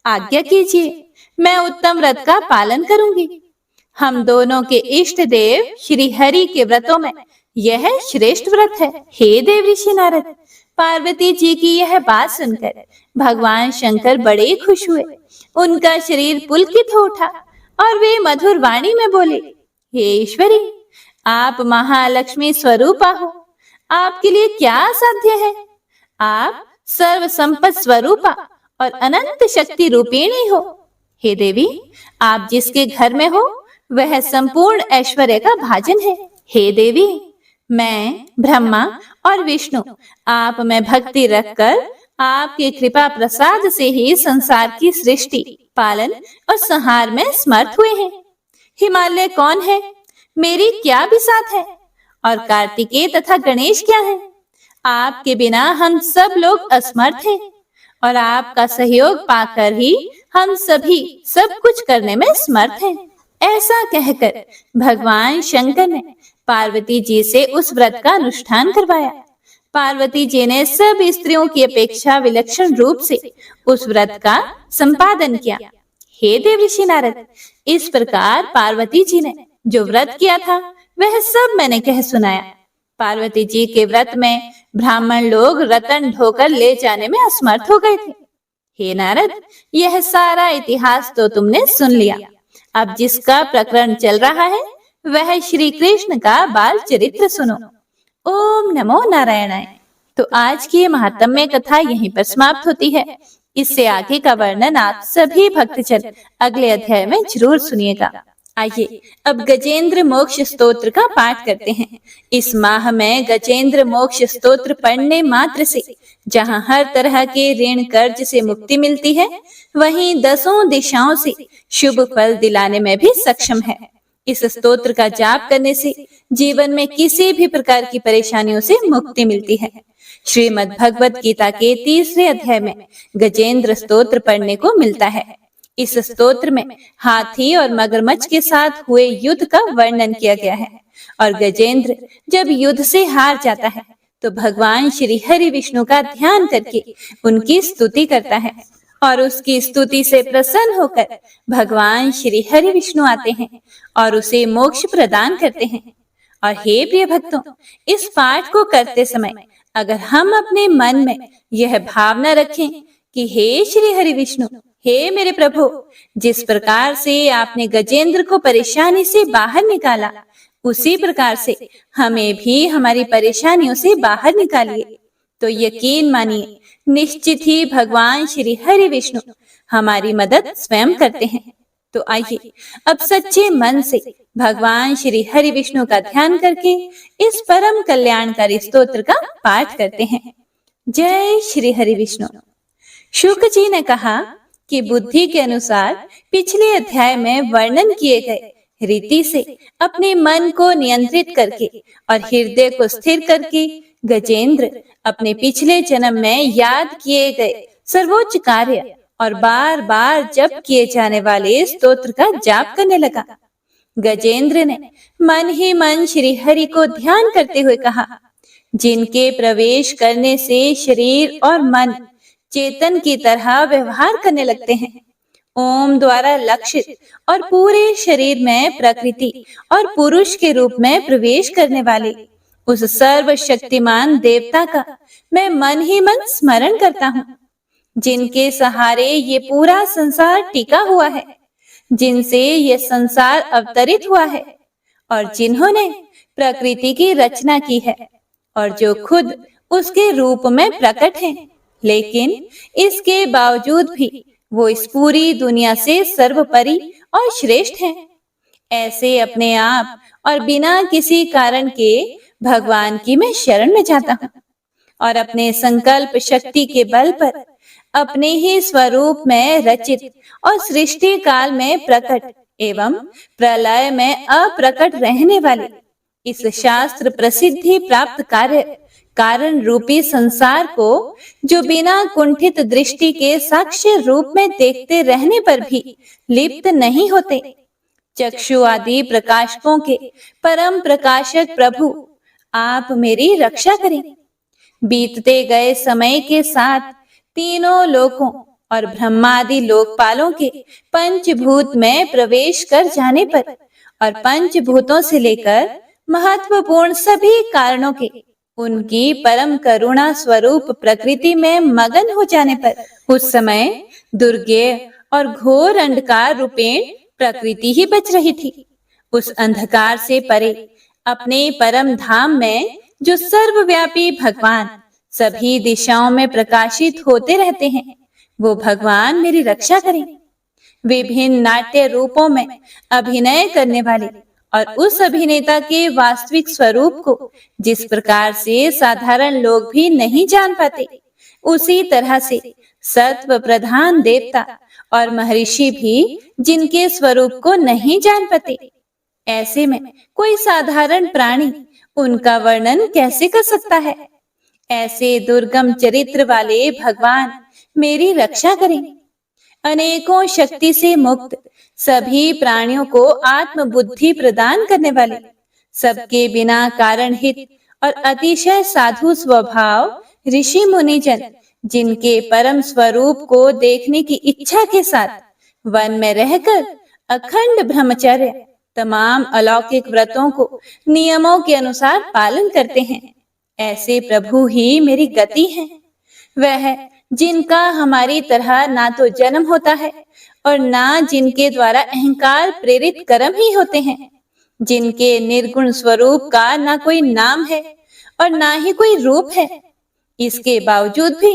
आज्ञा कीजिए, मैं उत्तम व्रत का पालन करूंगी। हम दोनों के इष्ट देव श्री हरि के व्रतों में यह श्रेष्ठ व्रत है। हे देव ऋषि नारद, पार्वती जी की यह बात सुनकर भगवान शंकर बड़े खुश हुए। उनका शरीर पुलकित हो उठा और वे मधुर वाणी में बोले, हे ईश्वरी, आप महालक्ष्मी स्वरूपा हो, आपके लिए क्या असाध्य है। आप सर्व संपत्ति स्वरूपा और अनंत शक्ति रूपिणी हो। हे देवी, आप जिसके घर में हो वह संपूर्ण ऐश्वर्य का भाजन है। हे देवी, मैं ब्रह्मा और विष्णु आप में भक्ति रखकर आपकी कृपा प्रसाद से ही संसार की सृष्टि, पालन और संहार में समर्थ हुए हैं। हिमालय कौन है, मेरी क्या बिसात है, और कार्तिकेय तथा गणेश क्या है। आपके बिना हम सब लोग असमर्थ हैं और आपका सहयोग पाकर ही हम सभी सब कुछ करने में समर्थ हैं। ऐसा कहकर भगवान शंकर ने पार्वती जी से उस व्रत का अनुष्ठान करवाया। पार्वती जी ने सब स्त्रियों की अपेक्षा विलक्षण रूप से उस व्रत का संपादन किया। हे देव ऋषि नारद, इस प्रकार पार्वती जी ने जो व्रत किया था वह सब मैंने कह सुनाया। पार्वती जी के व्रत में ब्राह्मण लोग रतन ढोकर ले जाने में असमर्थ हो गए थे। हे नारद, यह सारा इतिहास तो तुमने सुन लिया। अब जिसका प्रकरण चल रहा है वह श्री कृष्ण का बाल चरित्र सुनो। ओम नमो नारायणाय। तो आज की ये महात्म्य कथा यहीं पर समाप्त होती है। इससे आगे का वर्णन आप सभी भक्तजन अगले अध्याय में जरूर सुनिएगा। आइए अब गजेंद्र मोक्ष स्तोत्र का पाठ करते हैं। इस माह में गजेंद्र मोक्ष स्तोत्र पढ़ने मात्र से जहां हर तरह के ऋण कर्ज से मुक्ति मिलती है, वहीं 10 दिशाओं से शुभ फल दिलाने में भी सक्षम है। इस स्तोत्र का जाप करने से जीवन में किसी भी प्रकार की परेशानियों से मुक्ति मिलती है। श्रीमद् भगवत गीता के 3रे अध्याय में गजेंद्र स्तोत्र पढ़ने को मिलता है। इस स्तोत्र में हाथी और मगरमच्छ के साथ हुए युद्ध का वर्णन किया गया है और गजेंद्र जब युद्ध से हार जाता है तो भगवान श्री हरि विष्णु का ध्यान करके उनकी स्तुति करता है और उसकी स्तुति से प्रसन्न होकर भगवान श्री हरि विष्णु आते हैं और उसे मोक्ष प्रदान करते हैं। और हे प्रिय भक्तों, इस पाठ को करते समय अगर हम अपने मन में यह भावना रखें कि हे श्री हरि विष्णु, हे मेरे प्रभु, जिस प्रकार से आपने गजेंद्र को परेशानी से बाहर निकाला, उसी प्रकार से हमें भी हमारी परेशानियों से बाहर निकालिए, तो यकीन मानिए निश्चित ही भगवान श्री हरि विष्णु हमारी मदद स्वयं करते हैं। तो आइए अब सच्चे मन से भगवान श्री हरि विष्णु का ध्यान करके इस परम कल्याणकारी स्तोत्र का पाठ करते हैं। जय श्री हरि विष्णु। शुक जी ने कहा कि बुद्धि के अनुसार पिछले अध्याय में वर्णन किए गए रीति से अपने मन को नियंत्रित करके और हृदय को स्थिर करके गजेंद्र अपने पिछले जन्म में याद किए गए सर्वोच्च कार्य और बार बार जप किए जाने वाले स्तोत्र का जाप करने लगा। गजेंद्र ने मन ही मन श्री हरि को ध्यान करते हुए कहा, जिनके प्रवेश करने से शरीर और मन चेतन की तरह व्यवहार करने लगते हैं, ओम द्वारा लक्षित और पूरे शरीर में प्रकृति और पुरुष के रूप में प्रवेश करने वाले उस सर्वशक्तिमान देवता का मैं मन ही मन स्मरण करता हूँ, जिनके सहारे ये पूरा संसार टिका हुआ है, जिनसे ये संसार अवतरित हुआ है और जिन्होंने प्रकृति की रचना की है और जो खुद उसके रूप में प्रकट हैं, लेकिन इसके बावजूद भी वो इस पूरी दुनिया से सर्वोपरि और श्रेष्ठ हैं। ऐसे अपने आप और बिना किसी कारण के भगवान की मैं शरण में जाता हूँ और अपने संकल्प शक्ति के बल पर अपने ही स्वरूप में रचित और सृष्टि काल में प्रकट एवं प्रलय में अप्रकट रहने वाले इस शास्त्र प्रसिद्धि प्राप्त कार्य कारण रूपी संसार को, जो बिना कुंठित दृष्टि के साक्ष्य रूप में देखते रहने पर भी लिप्त नहीं होते, चक्षु आदि प्रकाशकों के परम प्रकाशक प्रभु, आप मेरी रक्षा करें। बीतते गए समय के साथ तीनों लोकों और ब्रह्मादि लोकपालों के पंचभूत में प्रवेश कर जाने पर और पंचभूतों से लेकर महत्वपूर्ण सभी कारणों के उनकी परम करुणा स्वरूप प्रकृति में मगन हो जाने पर, उस समय दुर्गेय और घोर अंधकार रूपेण प्रकृति ही बच रही थी। उस अंधकार से परे अपने परम धाम में जो सर्वव्यापी भगवान सभी दिशाओं में प्रकाशित होते रहते हैं, वो भगवान मेरी रक्षा करें। विभिन्न नाट्य रूपों में अभिनय करने वाले और उस अभिनेता के वास्तविक स्वरूप को जिस प्रकार से साधारण लोग भी नहीं जान पाते, उसी तरह से सत्व प्रधान देवता और महर्षि भी जिनके स्वरूप को नहीं जान पाते, ऐसे में कोई साधारण प्राणी उनका वर्णन कैसे कर सकता है। ऐसे दुर्गम चरित्र वाले भगवान मेरी रक्षा करें। अनेकों शक्ति से मुक्त सभी प्राणियों को आत्म बुद्धि प्रदान करने वाले, सबके बिना कारण हित और अतिशय साधु स्वभाव ऋषि मुनिजन, जिनके परम स्वरूप को देखने की इच्छा के साथ वन में रहकर अखंड ब्रह्मचर्य, तमाम अलौकिक व्रतों को नियमों के अनुसार पालन करते हैं। ऐसे प्रभु ही मेरी गति हैं। वह जिनका हमारी तरह ना तो जन्म होता है और ना जिनके द्वारा अहंकार प्रेरित कर्म ही होते हैं, जिनके निर्गुण स्वरूप का ना कोई नाम है और ना ही कोई रूप है। इसके बावजूद भी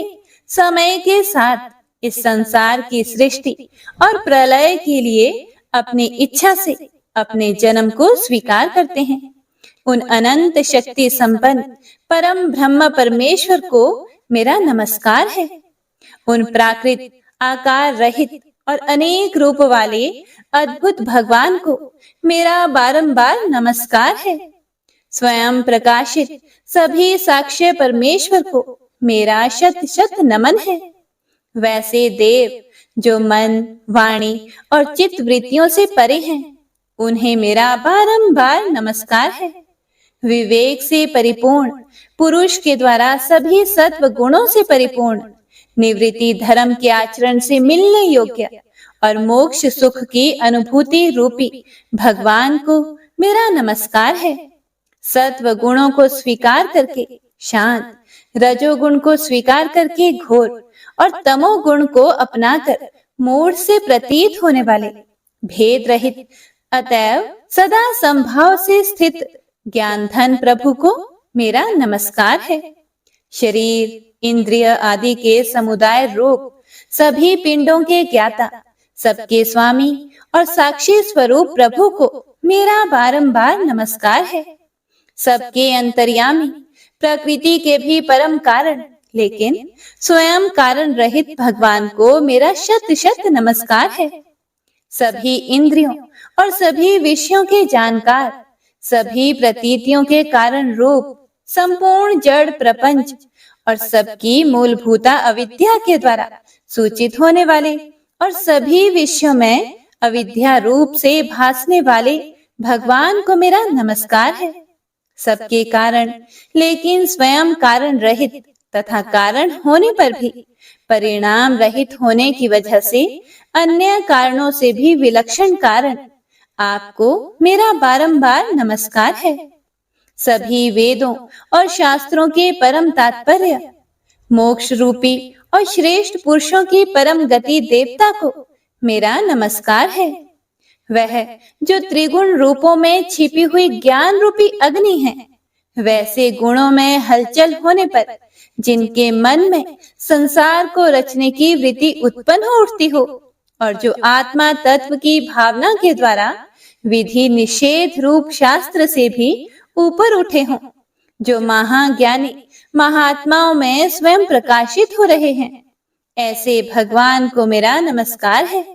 समय के साथ इस संसार की सृष्टि और प्रलय के लिए अपनी इच्छा से अपने जन्म को स्वीकार करते हैं। उन अनंत शक्ति संपन्न परम ब्रह्म परमेश्वर को मेरा नमस्कार है। उन प्राकृत आकार रहित और अनेक रूप वाले अद्भुत भगवान को मेरा बारंबार नमस्कार है। स्वयं प्रकाशित सभी साक्ष्य परमेश्वर को मेरा शत शत नमन है। वैसे देव जो मन, वाणी और चित्त वृत्तियों से परे हैं, उन्हें मेरा बारंबार नमस्कार है। विवेक से परिपूर्ण पुरुष के द्वारा सभी सत्व गुणों से परिपूर्ण, निवृत्ति धर्म के आचरण से मिलने योग्य और मोक्ष सुख की अनुभूति रूपी भगवान को मेरा नमस्कार है। सत्व गुणों को स्वीकार करके शांत, रजोगुण को स्वीकार करके घोर और तमोगुण को अपनाकर मूढ़ से प्रतीत होने वाले, भेद रहित अतएव सदा संभाव से स्थित ज्ञान धन प्रभु को मेरा नमस्कार है। शरीर, इंद्रिय आदि के समुदाय रूप सभी पिंडों के ज्ञाता, सबके स्वामी और साक्षी स्वरूप प्रभु को मेरा बारंबार नमस्कार है। सबके अंतर्यामी, प्रकृति के भी परम कारण लेकिन स्वयं कारण रहित भगवान को मेरा शत शत नमस्कार है। सभी इंद्रियों और सभी विषयों के जानकार, सभी प्रतीतियों के कारण रूप संपूर्ण जड़ प्रपंच और सबकी मूलभूता अविद्या के द्वारा सूचित होने वाले और सभी विषयों में अविद्या रूप से भासने वाले भगवान को मेरा नमस्कार है। सबके कारण लेकिन स्वयं कारण रहित तथा कारण होने पर भी परिणाम रहित होने की वजह से अन्य कारणों से भी विलक्षण कारण आपको मेरा बारंबार नमस्कार है। सभी वेदों और शास्त्रों के परम तात्पर्य, मोक्ष रूपी और श्रेष्ठ पुरुषों की परम गति देवता को मेरा नमस्कार है। वह जो त्रिगुण रूपों में छिपी हुई ज्ञान रूपी अग्नि है, वैसे गुणों में हलचल होने पर जिनके मन में संसार को रचने की वृत्ति उत्पन्न हो उठती हो और जो आत्मा तत्व की भावना के द्वारा विधि निषेध रूप शास्त्र से भी ऊपर उठे हों, जो महाज्ञानी महात्माओं में स्वयं प्रकाशित हो रहे हैं, ऐसे भगवान को मेरा नमस्कार है।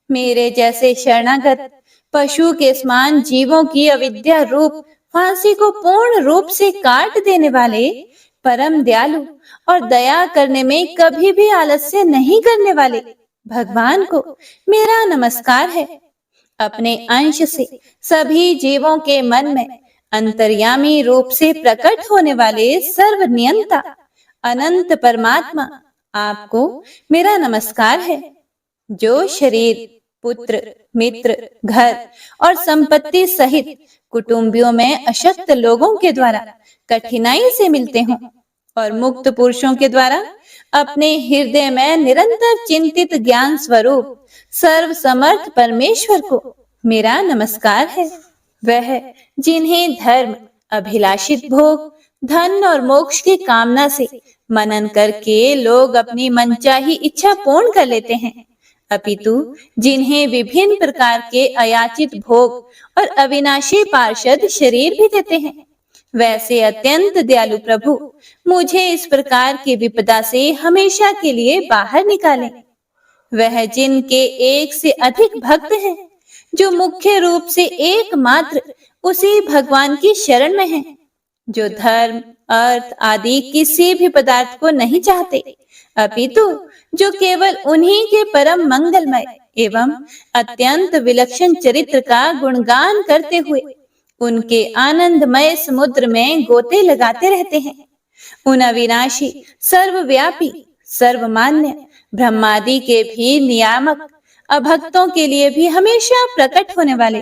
मेरे जैसे शरणागत पशु के समान जीवों की अविद्या रूप फांसी को पूर्ण रूप से काट देने वाले परम दयालु और दया करने में कभी भी आलस्य नहीं करने वाले भगवान को मेरा नमस्कार है। अपने अंश से सभी जीवों के मन में अंतर्यामी रूप से प्रकट होने वाले सर्वनियंता अनंत परमात्मा आपको मेरा नमस्कार है। जो शरीर, पुत्र, मित्र, घर और संपत्ति सहित कुटुंबियों में अशक्त लोगों के द्वारा कठिनाई से मिलते हों और मुक्त पुरुषों के द्वारा अपने हृदय में निरंतर चिंतित ज्ञान स्वरूप सर्व समर्थ परमेश्वर को मेरा नमस्कार है। वह जिन्हें धर्म, अभिलाषित भोग, धन और मोक्ष की कामना से मनन करके लोग अपनी मनचाही इच्छा पूर्ण कर लेते हैं, अपितु जिन्हें विभिन्न प्रकार के अयाचित भोग और अविनाशी पार्षद शरीर भी देते हैं, वैसे अत्यंत दयालु प्रभु मुझे इस प्रकार की विपदा से हमेशा के लिए बाहर निकालें। वह जिनके एक से अधिक भक्त हैं, जो मुख्य रूप से एकमात्र उसी भगवान की शरण में हैं, जो धर्म, अर्थ आदि किसी भी पदार्थ को नहीं चाहते, अपितु जो केवल उन्हीं के परम मंगलमय एवं अत्यंत विलक्षण चरित्र का गुणगान करते हुए उनके आनंदमय समुद्र में गोते लगाते रहते हैं। उन अविनाशी, सर्वव्यापी, सर्वमान्य ब्रह्मादि के भी नियामक अभक्तों के लिए भी हमेशा प्रकट होने वाले,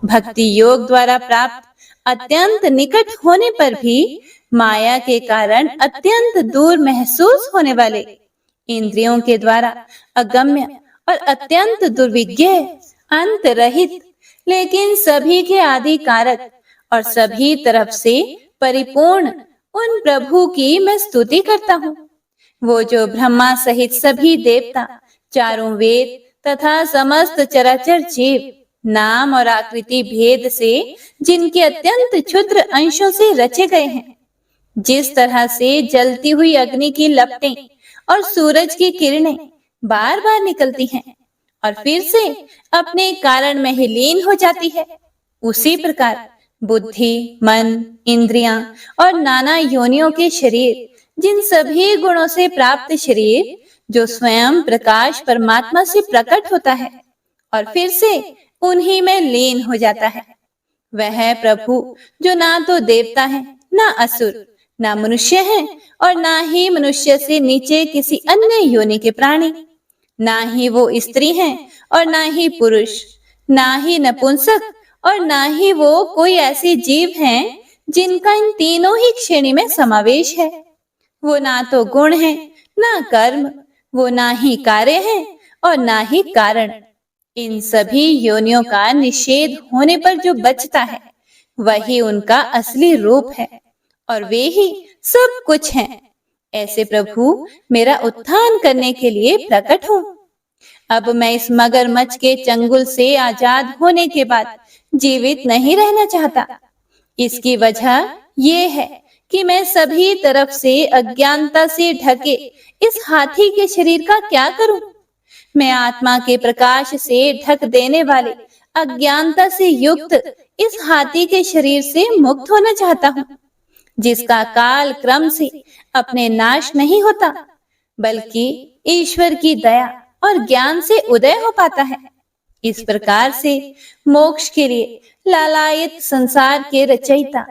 भक्ति योग द्वारा प्राप्त अत्यंत निकट होने पर भी माया के कारण अत्यंत दूर महसूस होने वाले, इंद्रियों के द्वारा अगम्य और अत्यंत दुर्विज्ञ, अंत रहित, लेकिन सभी के आदि कारक और सभी तरफ से परिपूर्ण उन प्रभु की मैं स्तुति करता हूँ। वो जो ब्रह्मा सहित सभी देवता, चारों वेद तथा समस्त चराचर जीव नाम और आकृति भेद से जिनके अत्यंत क्षुद्र अंशों से रचे गए हैं, जिस तरह से जलती हुई अग्नि की लपटें और सूरज की किरणें बार बार निकलती हैं और फिर से अपने कारण में ही लीन हो जाती है, उसी प्रकार बुद्धि, मन, इंद्रियां और नाना योनियों के शरीर, जिन सभी गुणों से प्राप्त शरीर जो स्वयं प्रकाश परमात्मा से प्रकट होता है और फिर से उन्हीं में लीन हो जाता है, वह प्रभु जो ना तो देवता है, ना असुर, ना मनुष्य है और ना ही मनुष्य से नीचे किसी अन्य योनि के प्राणी, ना ही वो स्त्री हैं और ना ही पुरुष, ना ही नपुंसक और ना ही वो कोई ऐसे जीव हैं जिनका इन तीनों ही श्रेणी में समावेश है। वो ना तो गुण है, ना कर्म, वो ना ही कार्य है और ना ही कारण। इन सभी योनियों का निषेध होने पर जो बचता है वही उनका असली रूप है और वे ही सब कुछ हैं। ऐसे प्रभु मेरा उत्थान करने के लिए प्रकट हो। अब मैं इस मगरमच्छ के चंगुल से आजाद होने के बाद जीवित नहीं रहना चाहता। इसकी वजह ये है कि मैं सभी तरफ से अज्ञानता से ढके इस हाथी के शरीर का क्या करूं? मैं आत्मा के प्रकाश से ढक देने वाले अज्ञानता से युक्त इस हाथी के शरीर से मुक्त होना चाहता हूँ, जिसका काल क्रम से अपने नाश नहीं होता, बल्कि ईश्वर की दया और ज्ञान से उदय हो पाता है। इस प्रकार से मोक्ष के लिए लालायित संसार के रचयिता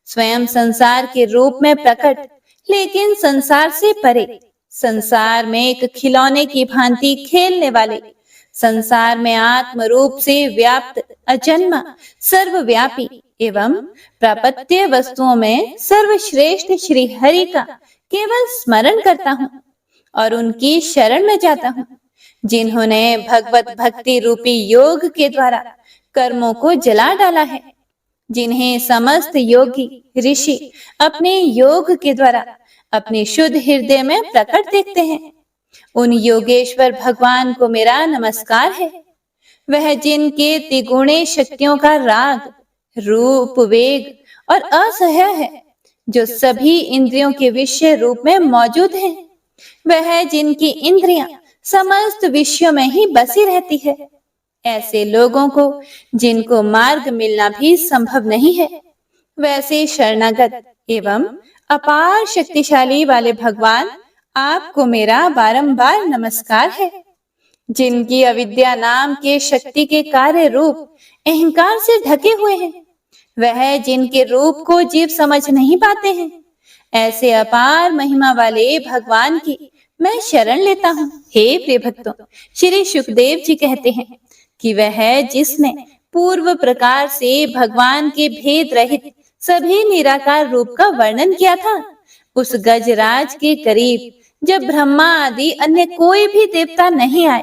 स्वयं संसार के रूप में प्रकट, लेकिन संसार से परे, संसार में एक खिलौने की भांति खेलने वाले, संसार में आत्म रूप से व्याप्त अजन्मा सर्वव्यापी एवं प्रापत्य वस्तुओं में सर्वश्रेष्ठ श्री हरि का केवल स्मरण करता हूँ और उनकी शरण में जाता हूँ, जिन्होंने भगवत भक्ति रूपी योग के द्वारा कर्मों को जला डाला है, जिन्हें समस्त योगी ऋषि अपने योग के द्वारा अपने शुद्ध हृदय में प्रकट देखते हैं। उन योगेश्वर भगवान को मेरा नमस्कार है। वह जिनके त्रिगुणे शक्तियों का राग, रूप, वेग और असह्य है, जो सभी इंद्रियों के विषय रूप में मौजूद हैं। वह जिनकी इंद्रियां समस्त विषयों में ही बसी रहती है। ऐसे लोगों को जिनको मार्ग मिलना भी संभव नहीं है, वैसे शरणागत एवं अपार शक्तिशाली वाले भगवान आपको मेरा बारंबार नमस्कार है। जिनकी अविद्या नाम के शक्ति के कार्य रूप अहंकार से ढके हुए हैं, वह जिनके रूप को जीव समझ नहीं पाते हैं, ऐसे अपार महिमा वाले भगवान की मैं शरण लेता हूँ। हे प्रिय भक्तों, श्री सुखदेव जी कहते हैं कि वह जिसने पूर्व प्रकार से भगवान के भेद रहित सभी निराकार रूप का वर्णन किया था, उस गजराज के करीब जब ब्रह्मा आदि अन्य कोई भी देवता नहीं आए,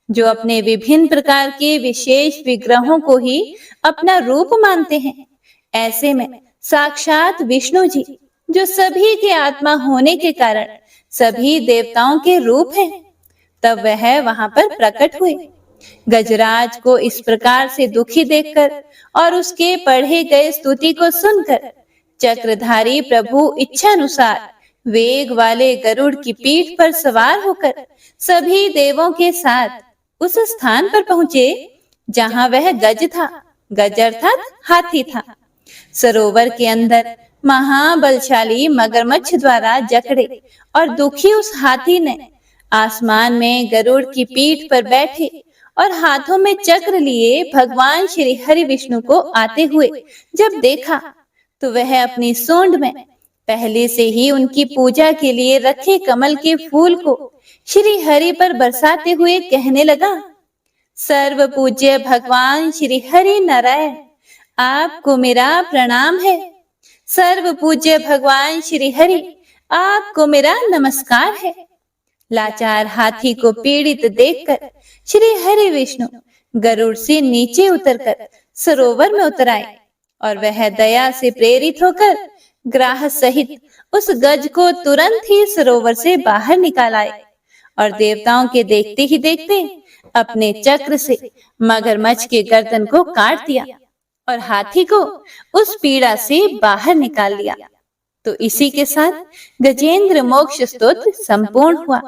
जो अपने विभिन्न प्रकार के विशेष विग्रहों को ही अपना रूप मानते हैं, ऐसे में साक्षात विष्णु जी, जो सभी के आत्मा होने के कारण सभी देवताओं के रूप हैं, तब वह वहां पर प्रकट हुए। गजराज को इस प्रकार से दुखी देखकर और उसके पढ़े गए स्तुति को सुनकर चक्रधारी प्रभु इच्छानुसार वेग वाले गरुड़ की पीठ पर सवार होकर सभी देवों के साथ उस स्थान पर पहुंचे जहां वह गज था। गज अर्थात हाथी था। सरोवर के अंदर महाबलशाली मगरमच्छ द्वारा जकड़े और दुखी उस हाथी ने आसमान में गरुड़ की पीठ पर बैठे और हाथों में चक्र लिए भगवान श्री हरि विष्णु को आते हुए जब देखा, तो वह अपनी सूंड में पहले से ही उनकी पूजा के लिए रखे कमल के फूल को श्री हरि पर बरसाते हुए कहने लगा, सर्व पूज्य भगवान श्री हरि नारायण, आपको मेरा प्रणाम है। सर्व पूज्य भगवान श्री हरि, आपको मेरा नमस्कार है। लाचार हाथी को पीड़ित देखकर श्री हरि विष्णु गरुड़ से नीचे उतरकर सरोवर में उतर आए और वह दया से प्रेरित होकर ग्राह सहित उस गज को तुरंत ही सरोवर से बाहर निकाल आए और देवताओं के देखते ही देखते अपने चक्र से मगरमच्छ के गर्दन को काट दिया और हाथी को उस पीड़ा से बाहर निकाल लिया। तो इसी के साथ गजेंद्र मोक्ष स्तोत्र संपूर्ण हुआ।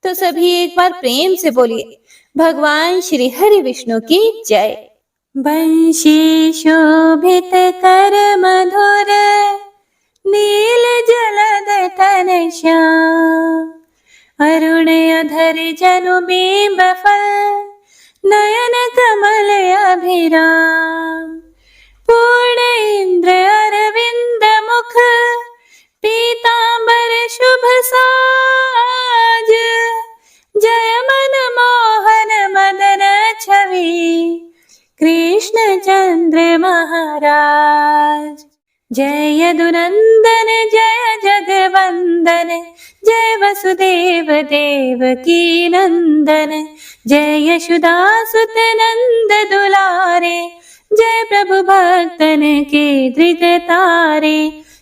तो सभी एक बार प्रेम से बोलिए, भगवान श्री हरि विष्णु की जय। बंशी शोभित कर मधुर, नील जलद तन श्याम, अरुण अधर जनु बिंब फल, नयन कमल अभिराम, पूर्ण इंद्र अरविंद मुख, पीतांबर शुभ साज, जय मन मोहन मदन छवि, कृष्ण चंद्र महाराज। जय यदुनंदन जय जगवंदन, जय वसुदेव देवकी नंदन, जय यशोदासुत नंद दुलारे, जय प्रभु भक्तन के धृत तारे,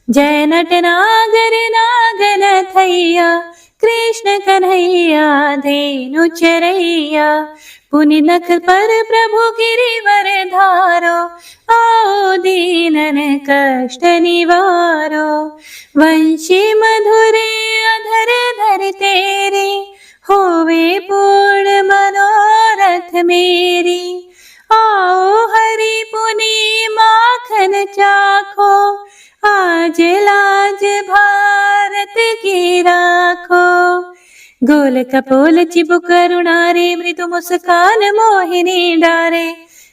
जय नटनागर नागन थैया, कृष्ण कन्हैया धेनु चरैया, पुनि नख पर प्रभु गिरिवर धारो, आओ दीनन कष्ट निवारो, वंशी मधुरे अधर धर तेरे, होवे पूर्ण मनोरथ मेरी, आओ हरि पुनि माखन चाखो, आज लाज भारत की राखो, गोल कपोल चिबुक करुणारे, मृदु मुस्कान मोहिनी डारे,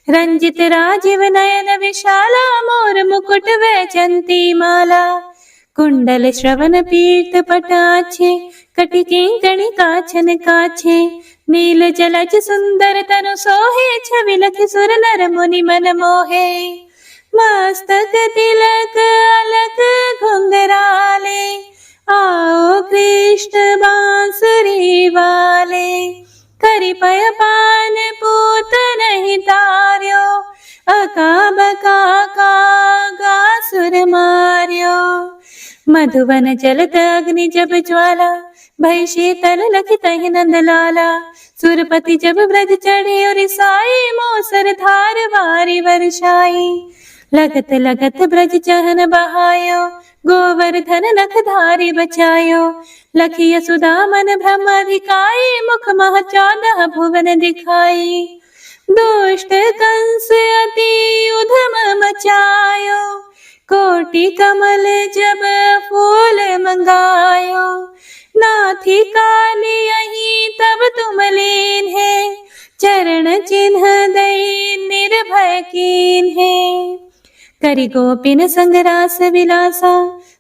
रंजित राजीव नयन विशाला, मोर मुकुट वैजंती माला, कुंडल श्रवण पीत पटाछे, कटि किंकणी काछन काछे, नील जलज सुंदर तनु सोहे, छवि लखि सुर नर मुनि मन मोहे, मस्तक तिलक अलक घुंघराले, आओ कृष्ण बांसुरी वाले, करि पय पान पूत नहीं तार्यो, अका बका का सुर मार्यो, मधुवन जलत अग्नि जब ज्वाला, भय शीतल लखि तहि नंद लाला, सुरपति जब ब्रज चढ़े और साई, मोसर धार वारी वर्षाई, लगत लगत ब्रज चहन बहायो, गोवर्धन नख धारी बचायो, लखी यशोदा मन ब्रह्माधिकाई, मुख मह 14 भुवन दिखाई, दुष्ट कंस अति उधम मचायो, कोटि कमल जब फूल मंगायो, नाथी काली यही तब तुम लीन है, चरण चिन्ह दई निर्भय कीन है, करि गोपिन संग रास विलासा,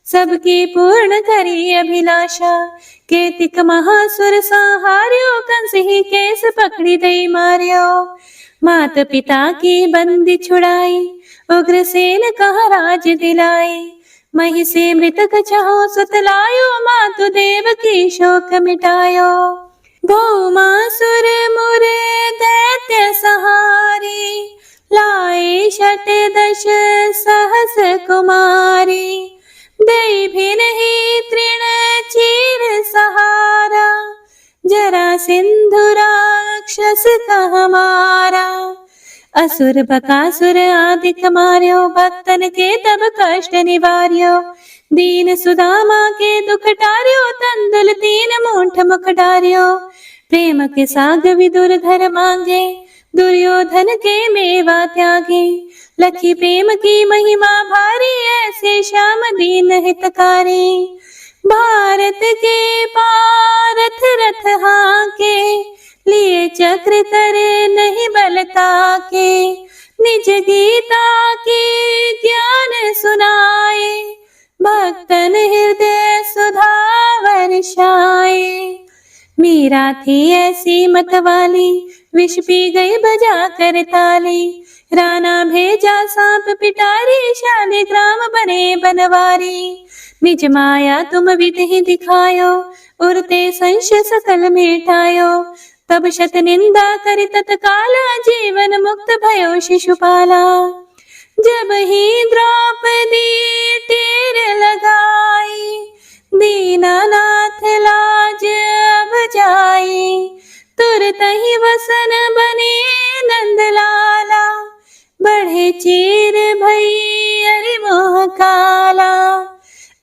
सबकी पूर्ण करी अभिलाषा, केतिक महासुर संहार्यो, कंस ही केस पकड़ी दई मार्यो, मात पिता की बंदी छुड़ाई, उग्रसेन कहा राज दिलाई, मही से मृतक चाहो सुतलायो, मातु देव की शोक मिटायो, भौमासुर मुरे दैत्य सहारी, लाए 10 सहस कुमारी, दई भी नहीं तृण चीर सहारा, जरा सिंधु राक्षस का हमारा, असुर बकासुर आदिक मार्यो, भक्तन के तब कष्ट निवार्यो, दीन सुदामा के दुख टार्यो, तंदुल 3 मूठ मुख डार्यो, प्रेम के साग विदुर धर मांगे, दुर्योधन के मेवा त्यागे, लखी प्रेम की महिमा भारी, ऐसे श्याम दीन हितकारी, भारत के पारथ रथ हाके, लिए चक्र करे नहीं बलता के, निज गीता के ज्ञान सुनाए, भक्तन हृदय सुधा वर्षाए, मीरा थी ऐसी मतवाली, विष पी गई बजा कर ताली। राणा भेजा सांप पिटारी, शालिग्राम बने बनवारी। निज माया तुम विधि दिखायो, उरते संश सकल मिटायो। तब शत निंदा करि तत्काला, जीवन मुक्त भयो शिशुपाला। जब ही द्रौपदी टेर लगाई, दीनानाथ लाज अब जाई। तुरत ही वसन बने नंदलाला, बढ़े चीर भई अरि मोह काला।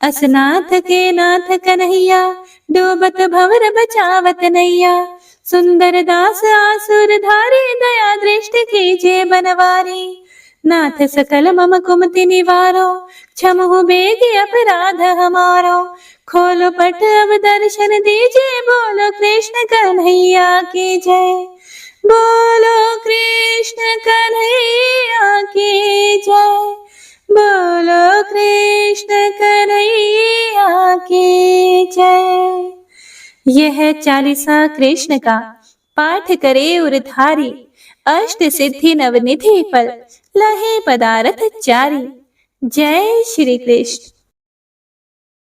असनाथ के नाथ कन्हैया, डूबत भंवर बचावत नैया। सुंदर दास आसुर धारी, दया दृष्टि कीजे बनवारी। नाथ सकल मम कुमति निवारो, क्षमहु बेगी अपराध हमारो। खोलो पट अब दर्शन दीजिए, बोलो कृष्ण कन्हैया की जय। बोलो कृष्ण कन्हैया की जय। बोलो कृष्ण कन्हैया की जय। यह चालीसा कृष्ण का पाठ करे उरधारी, अष्ट सिद्धि नवनिधि फल लहे पदारथ चारी। जय श्री कृष्ण।